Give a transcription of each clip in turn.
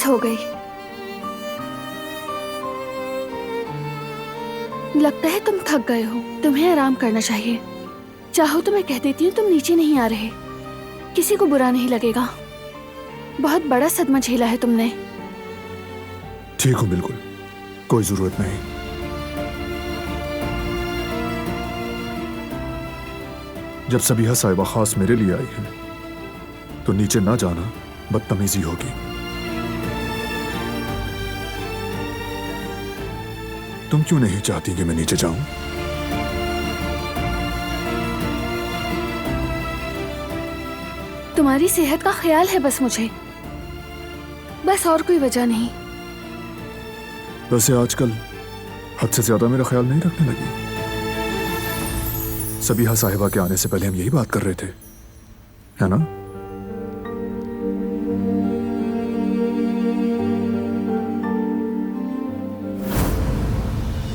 बस हो गई। लगता है तुम थक गए हो, तुम्हें आराम करना चाहिए। चाहो तो मैं कह देती हूँ तुम नीचे नहीं आ रहे, किसी को बुरा नहीं लगेगा। बहुत बड़ा सदमा झेला है तुमने। ठीक हूँ, बिल्कुल कोई जरूरत नहीं। जब सबीहा साहिबा खास मेरे लिए आई है तो नीचे ना जाना बदतमीजी होगी। तुम क्यों नहीं चाहती कि मैं नीचे जाऊं? तुम्हारी सेहत का ख्याल है बस मुझे, बस और कोई वजह नहीं। वैसे आजकल हद से ज्यादा मेरा ख्याल नहीं रखने लगी। सबीहा साहिबा के आने से पहले हम यही बात कर रहे थे, है ना?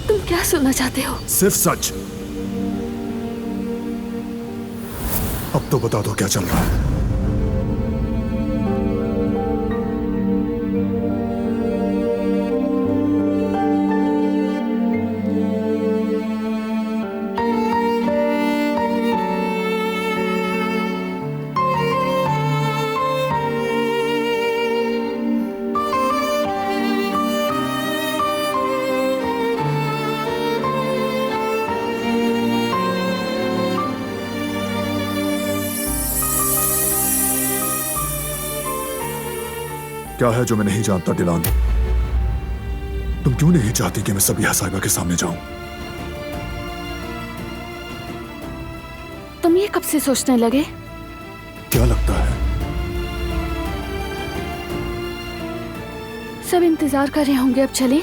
तुम क्या सुनना चाहते हो? सिर्फ सच। अब तो बता दो क्या चल रहा है। क्या है जो मैं नहीं जानता दिलान? तुम क्यों नहीं चाहती कि मैं सबीहा साहिबा के सामने जाऊं? तुम ये कब से सोचने लगे? क्या लगता है? सब इंतजार कर रहे होंगे, अब चलें?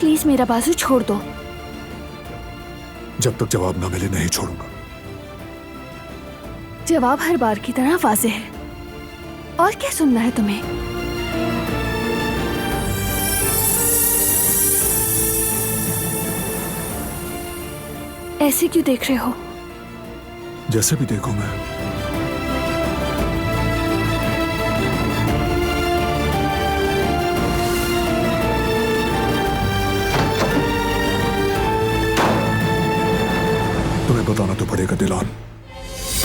प्लीज मेरा बाजू छोड़ दो। जब तक जवाब ना मिले नहीं छोड़ूंगा। जवाब हर बार की तरह वाज़ेह है। और क्या सुनना है तुम्हें? ऐसे क्यों देख रहे हो? जैसे भी देखूं मैं। तुम्हें बताना तो पड़ेगा दिलान।